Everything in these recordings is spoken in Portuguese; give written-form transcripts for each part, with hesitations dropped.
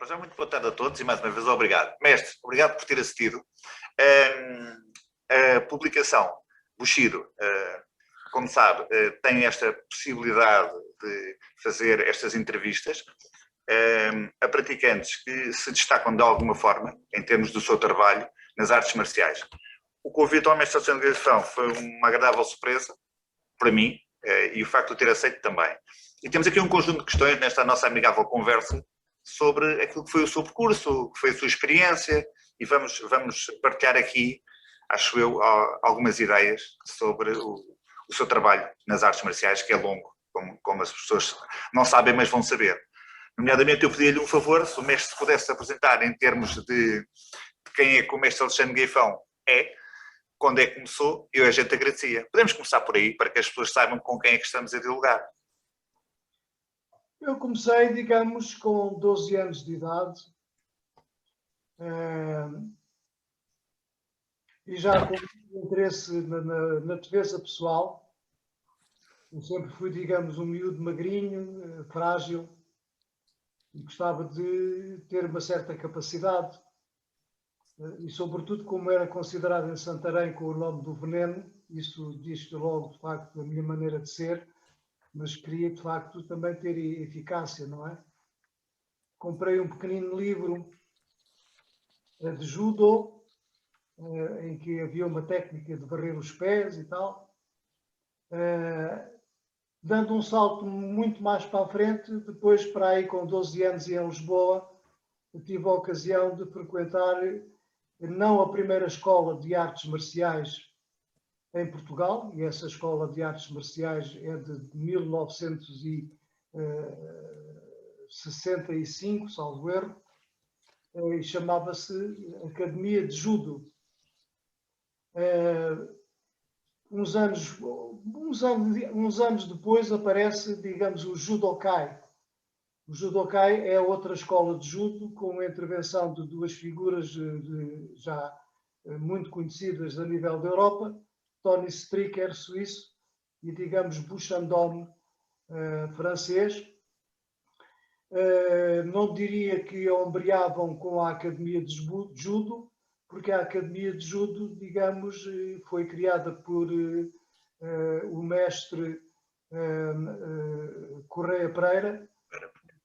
Já muito boa tarde a todos e mais uma vez obrigado. Mestre, obrigado por ter assistido. A publicação Bushido, como sabe, tem esta possibilidade de fazer estas entrevistas a praticantes que se destacam de alguma forma, em termos do seu trabalho, nas artes marciais. O convite ao mestre Alexandre Gaifão foi uma agradável surpresa, para mim, e o facto de o ter aceito também. E temos aqui um conjunto de questões nesta nossa amigável conversa sobre aquilo que foi o seu percurso, o que foi a sua experiência, e vamos partilhar aqui, acho eu, algumas ideias sobre o seu trabalho nas artes marciais, que é longo, como as pessoas não sabem, mas vão saber. Nomeadamente, eu pedi-lhe um favor, se o mestre pudesse apresentar em termos de quem é que o mestre Alexandre Gaifão é, quando é que começou, eu a gente agradecia. Podemos começar por aí, para que as pessoas saibam com quem é que estamos a dialogar. Eu comecei, digamos, com 12 anos de idade e já com interesse na defesa pessoal. Eu sempre fui, digamos, um miúdo magrinho, frágil, e gostava de ter uma certa capacidade. E, sobretudo, como era considerado em Santarém com o nome do veneno, isso diz logo, de facto, a minha maneira de ser, mas queria, de facto, também ter eficácia, não é? Comprei um pequenino livro de judo, em que havia uma técnica de varrer os pés e tal. Dando um salto muito mais para a frente, depois, para aí com 12 anos e em Lisboa, tive a ocasião de frequentar não a primeira escola de artes marciais em Portugal, e essa escola de artes marciais é de 1965, salvo erro, e chamava-se Academia de Judo. Uns anos depois aparece, digamos, o Judokai. O Judokai é outra escola de judo com a intervenção de duas figuras já muito conhecidas a nível da Europa, Tony Stricker, suíço, e, digamos, Buchandon, francês. Não diria que ombreavam com a Academia de Judo, porque a Academia de Judo, digamos, foi criada por o mestre Correia Pereira,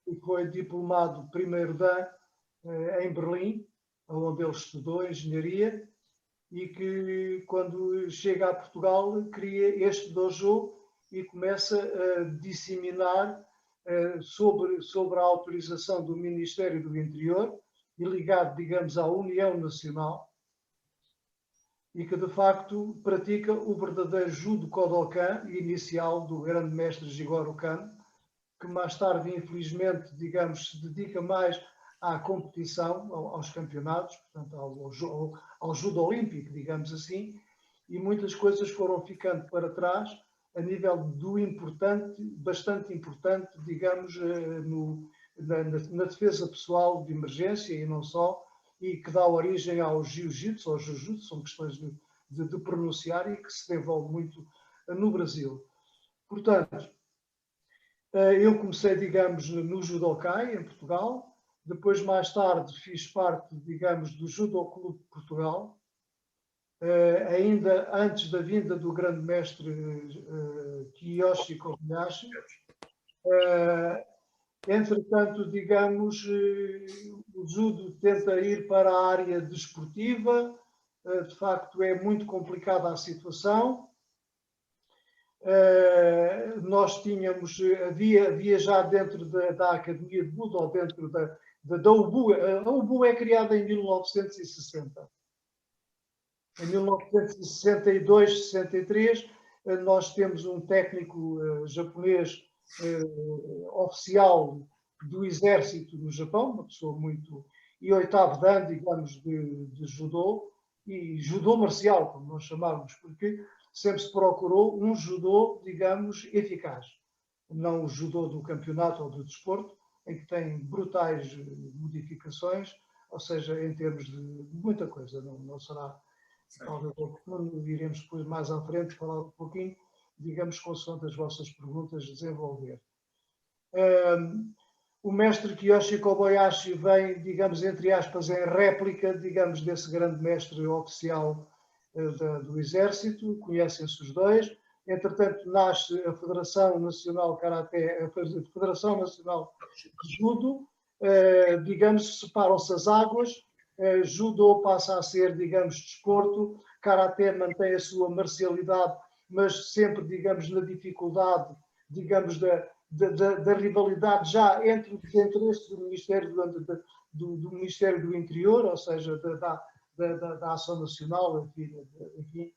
e foi diplomado primeiro dan em Berlim, onde ele estudou engenharia, e que, quando chega a Portugal, cria este dojo e começa a disseminar sobre a autorização do Ministério do Interior e ligado, digamos, à União Nacional, e que, de facto, pratica o verdadeiro Judo Kodokan inicial do grande mestre Jigoro Kano, que mais tarde, infelizmente, digamos, se dedica mais à competição, aos campeonatos, portanto, ao judo olímpico, digamos assim, e muitas coisas foram ficando para trás a nível do importante, bastante importante, digamos, na defesa pessoal de emergência e não só, e que dá origem ao jiu-jitsu, ao jiu-jitsu, são questões de pronunciar e que se desenvolve muito no Brasil. Portanto, eu comecei, digamos, no Judokai, em Portugal. Depois, mais tarde, fiz parte, digamos, do Judo Clube de Portugal. Ainda antes da vinda do grande mestre Kiyoshi Kobayashi. Entretanto, digamos, o judo tenta ir para a área desportiva. De facto, é muito complicada a situação. Nós tínhamos, havia já dentro da Academia de Budo, dentro da UBU. A UBU é criada em 1960. Em 1962, 63, nós temos um técnico japonês oficial do exército no Japão, uma pessoa muito... e oitavo dan, digamos, de judô, e judô marcial, como nós chamávamos, porque sempre se procurou um judô, digamos, eficaz. Não o judô do campeonato ou do desporto, em que tem brutais modificações, ou seja, em termos de muita coisa. Não será, talvez, oportuno, iremos depois mais à frente falar um pouquinho, digamos, consoante as vossas perguntas, desenvolver. O mestre Kiyoshi Kobayashi vem, digamos, entre aspas, em réplica, digamos, desse grande mestre oficial do Exército, conhecem-se os dois. Entretanto, nasce a Federação Nacional Karaté, a Federação Nacional de Judo, digamos, separam-se as águas, Judo passa a ser, digamos, desporto, Karaté mantém a sua marcialidade, mas sempre, digamos, na dificuldade, digamos, da rivalidade já entre os interesses do Ministério do Interior, ou seja, da Ação Nacional, enfim.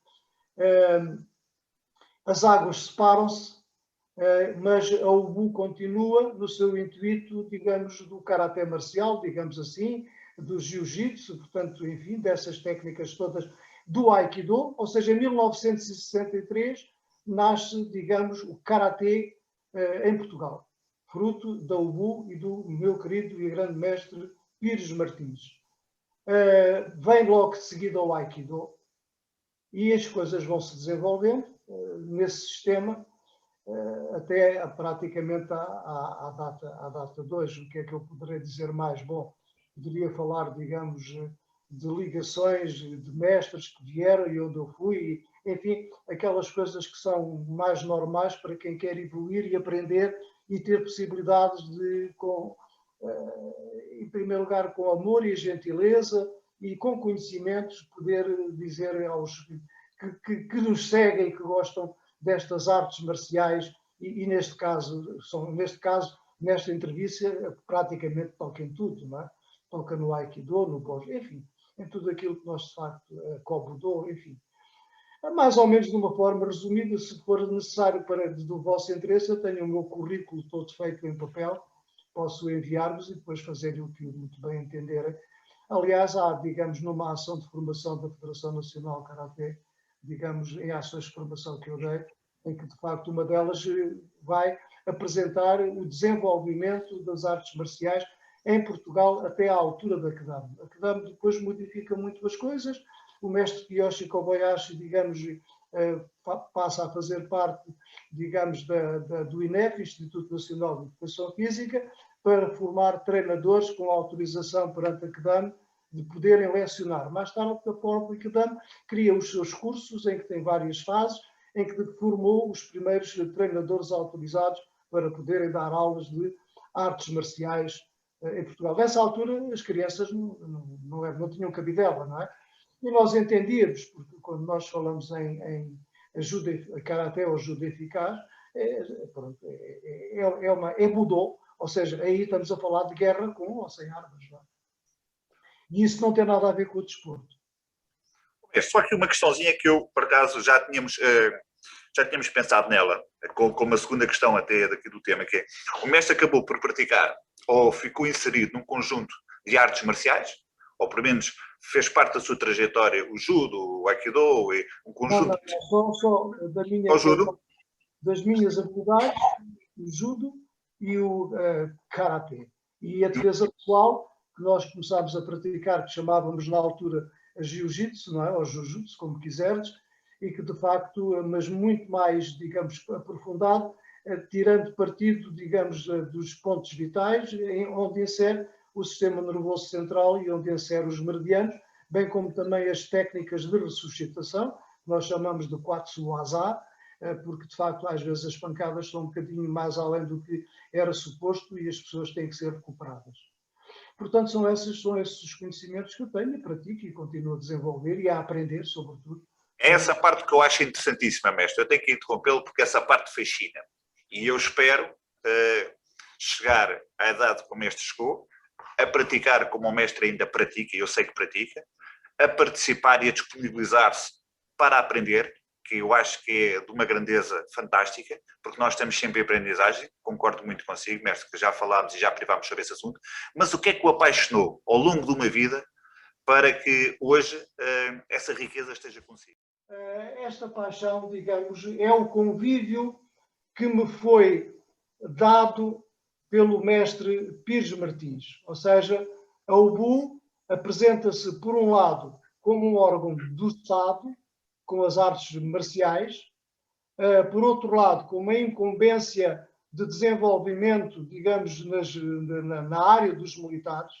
As águas separam-se, mas a UBU continua no seu intuito, digamos, do karaté marcial, digamos assim, do jiu-jitsu, portanto, enfim, dessas técnicas todas do Aikido, ou seja, em 1963 nasce, digamos, o karatê em Portugal, fruto da UBU e do meu querido e grande mestre Pires Martins. Vem logo de seguida ao Aikido e as coisas vão se desenvolvendo nesse sistema até praticamente à data de hoje. O que é que eu poderei dizer mais? Bom, poderia falar, digamos, de ligações de mestres que vieram e onde eu fui, enfim, aquelas coisas que são mais normais para quem quer evoluir e aprender e ter possibilidades de, em primeiro lugar, com amor e gentileza e com conhecimentos, poder dizer aos que nos seguem e que gostam destas artes marciais e neste caso, nesta entrevista, praticamente toca em tudo, não é? Toca no Aikido, no Bojo, enfim, em tudo aquilo que nós, de facto, Kobudo, enfim. Mais ou menos de uma forma resumida, se for necessário do vosso interesse, eu tenho o meu currículo todo feito em papel, posso enviar-vos e depois fazer o que muito bem entenderem. Aliás, há, digamos, numa ação de formação da Federação Nacional Karaté, digamos, em ações de formação que eu dei, em que, de facto, uma delas vai apresentar o desenvolvimento das artes marciais em Portugal até à altura da Kedama. A Kedama depois modifica muito as coisas. O mestre Kiyoshi Kobayashi, digamos, passa a fazer parte, digamos, do INEF, Instituto Nacional de Educação Física, para formar treinadores com autorização perante a Kedama de poderem lecionar. Mais tarde, a própria Kedama cria os seus cursos, em que tem várias fases, em que formou os primeiros treinadores autorizados para poderem dar aulas de artes marciais em Portugal. Nessa altura, as crianças não tinham cabidela, não é? E nós entendíamos, porque quando nós falamos em ajuda, karaté ou ajuda eficaz, é Budo, ou seja, aí estamos a falar de guerra com ou sem armas. Não é? E isso não tem nada a ver com o desporto. É só aqui uma questãozinha que eu, por acaso, já tínhamos pensado nela, como a segunda questão até daqui do tema, que é, o mestre acabou por praticar ou ficou inserido num conjunto de artes marciais, ou pelo menos fez parte da sua trajetória o judo, o aikido, e um conjunto... Só das minhas habilidades, o judo e o karatê. E a defesa pessoal, que nós começámos a praticar, que chamávamos na altura a jiu-jitsu, não é? Ou jiu-jitsu, como quiseres, e que de facto, mas muito mais, digamos, aprofundado, tirando partido, digamos, dos pontos vitais, onde insere o sistema nervoso central e onde insere os meridianos, bem como também as técnicas de ressuscitação, que nós chamamos de Quatsuwaza, porque de facto às vezes as pancadas são um bocadinho mais além do que era suposto e as pessoas têm que ser recuperadas. Portanto, são esses os conhecimentos que eu tenho e pratico e continuo a desenvolver e a aprender, sobretudo. É essa parte que eu acho interessantíssima, mestre. Eu tenho que interrompê-lo porque essa parte fascina. E eu espero chegar à idade como este chegou, a praticar como o mestre ainda pratica, e eu sei que pratica, a participar e a disponibilizar-se para aprender, que eu acho que é de uma grandeza fantástica, porque nós estamos sempre em aprendizagem, concordo muito consigo, mestre, que já falámos e já privámos sobre esse assunto, mas o que é que o apaixonou ao longo de uma vida para que hoje essa riqueza esteja consigo? Esta paixão, digamos, é o convívio que me foi dado pelo mestre Pires Martins. Ou seja, a UBU apresenta-se, por um lado, como um órgão do Estado, com as artes marciais, por outro lado, com uma incumbência de desenvolvimento, digamos, na área dos militares.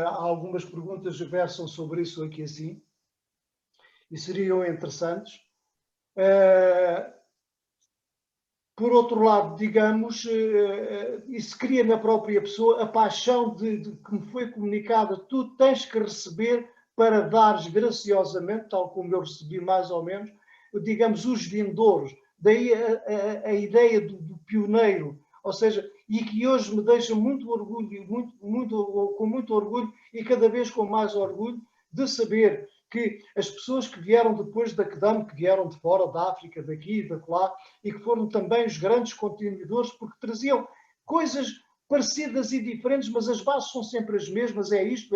Algumas perguntas versam sobre isso aqui assim, e seriam interessantes. Por outro lado, digamos, isso cria na própria pessoa a paixão de que me foi comunicada, tu tens que receber para dares graciosamente, tal como eu recebi mais ou menos, digamos, os vindouros. Daí a ideia do pioneiro, ou seja, e que hoje me deixa muito orgulho, com muito orgulho e cada vez com mais orgulho de saber que as pessoas que vieram depois da CDAM, que vieram de fora, da África, daqui e daquela, e que foram também os grandes continuadores, porque traziam coisas parecidas e diferentes, mas as bases são sempre as mesmas, é isto,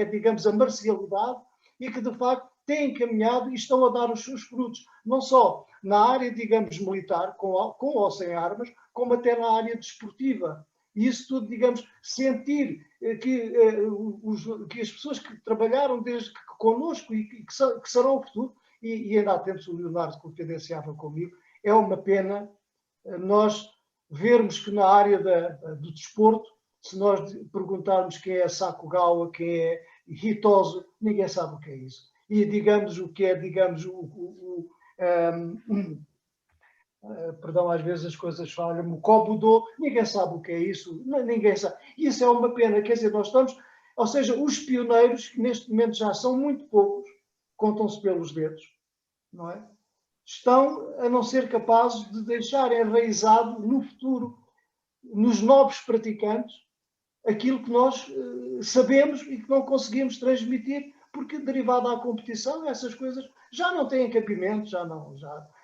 digamos, a marcialidade, e que de facto têm caminhado e estão a dar os seus frutos, não só na área, digamos, militar, com ou sem armas, como até na área desportiva. E isso tudo, digamos, sentir que as pessoas que trabalharam desde connosco e que serão o futuro, e ainda há tempos o Leonardo confidenciava comigo, é uma pena nós vermos que na área do desporto, se nós perguntarmos quem é Sakugawa, quem é Hitoso, ninguém sabe o que é isso. E digamos o que é, digamos, perdão, às vezes as coisas falham, o Kobudo, ninguém sabe o que é isso, ninguém sabe. Isso é uma pena, quer dizer, nós estamos, ou seja, os pioneiros, que neste momento já são muito poucos, contam-se pelos dedos, não é? Estão a não ser capazes de deixar enraizado no futuro, nos novos praticantes, aquilo que nós sabemos e que não conseguimos transmitir, porque derivado à competição, essas coisas já não têm cabimento,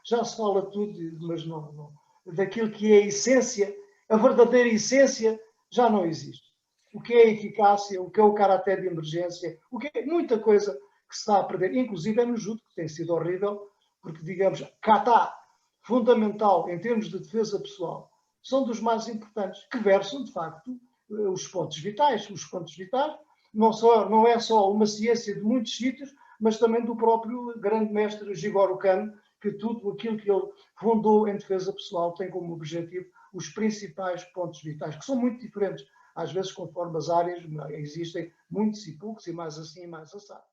já se fala tudo, mas não, daquilo que é a essência, a verdadeira essência, já não existe. O que é a eficácia, o que é o caráter de emergência, o que é muita coisa que se está a perder, inclusive é no judo, que tem sido horrível, porque, digamos, kata, fundamental em termos de defesa pessoal, são dos mais importantes, que versam, de facto, os pontos vitais. Os pontos vitais não é só uma ciência de muitos sítios, mas também do próprio grande mestre Jigoro Kano, que tudo aquilo que ele fundou em defesa pessoal tem como objetivo os principais pontos vitais, que são muito diferentes. Às vezes, conforme as áreas, existem muitos e poucos, e mais assim e mais assado.